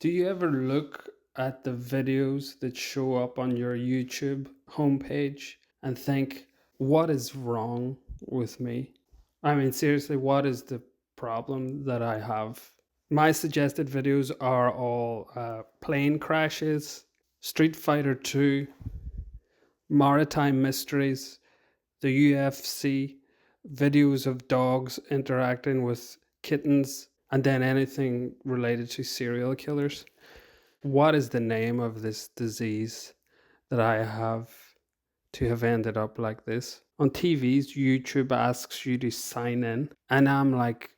Do you ever look at the videos that show up on your YouTube homepage and think, what is wrong with me? I mean, seriously, what is the problem that I have? My suggested videos are all plane crashes, Street Fighter 2, maritime mysteries, the UFC, videos of dogs interacting with kittens, and then anything related to serial killers. What is the name of this disease that I have to have ended up like this? On TVs, YouTube asks you to sign in, and I'm like,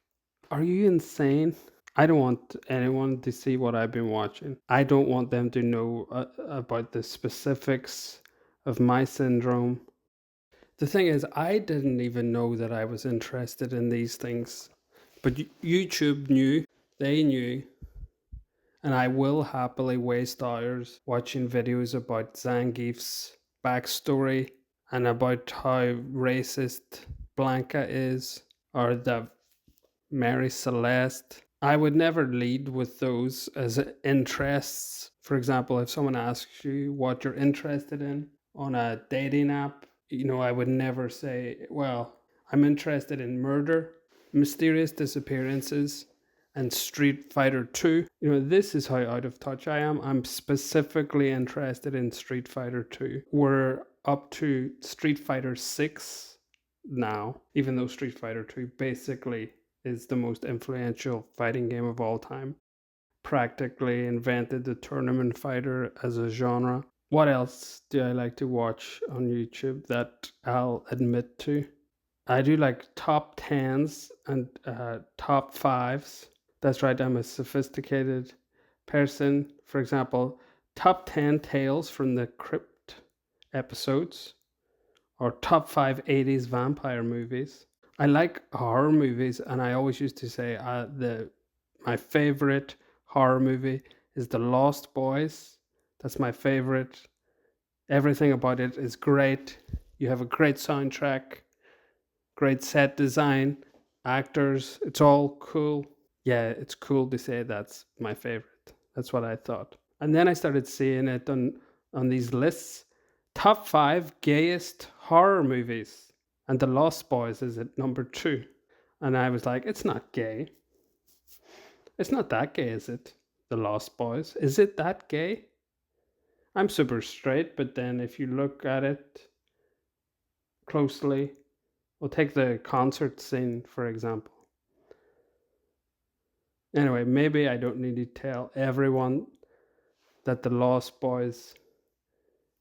are you insane? I don't want anyone to see what I've been watching. I don't want them to know about the specifics of my syndrome. The thing is, I didn't even know that I was interested in these things, but YouTube knew, they knew, and I will happily waste hours watching videos about Zangief's backstory and about how racist Blanca is, or the Mary Celeste. I would never lead with those as interests. For example, if someone asks you what you're interested in on a dating app, I would never say, well, I'm interested in murder, mysterious disappearances, and Street Fighter 2. This is how out of touch I am. I'm specifically interested in Street Fighter 2. We're up to Street Fighter 6 now, even though Street Fighter 2 basically is the most influential fighting game of all time. Practically invented the tournament fighter as a genre. What else do I like to watch on YouTube that I'll admit to? I do like top 10s and top 5s. That's right, I'm a sophisticated person. For example, top 10 tales from the crypt episodes, or top 5 80s vampire movies. I like horror movies, and I always used to say my favorite horror movie is The Lost Boys. That's my favorite. Everything about it is great. You have a great soundtrack, great set design, actors. It's all cool. Yeah, it's cool to say that's my favorite. That's what I thought. And then I started seeing it on these lists. Top 5 gayest horror movies. And The Lost Boys is at number 2. And I was like, it's not gay. It's not that gay, is it? The Lost Boys. Is it that gay? I'm super straight, but then if you look at it closely, we'll take the concert scene, for example. Anyway, maybe I don't need to tell everyone that The Lost Boys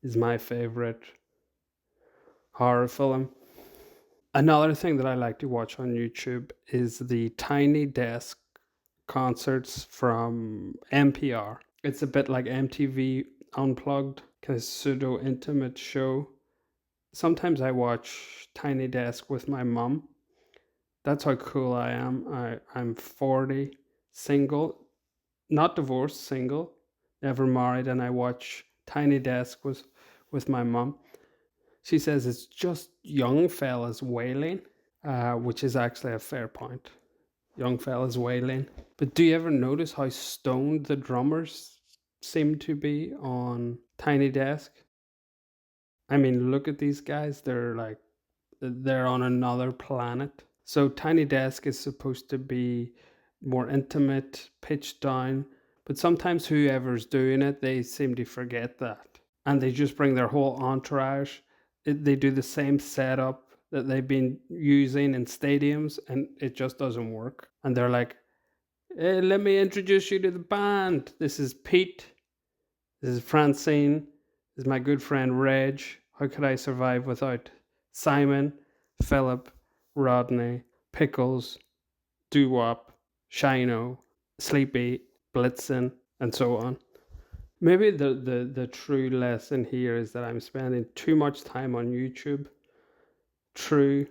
is my favorite horror film. Another thing that I like to watch on YouTube is the Tiny Desk concerts from NPR. It's a bit like MTV Unplugged, kind of pseudo intimate show. Sometimes I watch Tiny Desk with my mum. That's how cool I am. I'm 40, single, not divorced, single, never married, and I watch Tiny Desk with my mum. She says it's just young fellas wailing, which is actually a fair point. Young fellas wailing. But do you ever notice how stoned the drummers seem to be on Tiny Desk? I mean, look at these guys. They're on another planet. So Tiny Desk is supposed to be more intimate, pitched down, but sometimes whoever's doing it, they seem to forget that. And they just bring their whole entourage. They do the same setup that they've been using in stadiums, and it just doesn't work. And they're like, hey, let me introduce you to the band. This is Pete. This is Francine. This is my good friend Reg. How could I survive without Simon, Philip, Rodney, Pickles, Doo-Wop, Shino, Sleepy, Blitzen, and so on? Maybe the true lesson here is that I'm spending too much time on YouTube. True,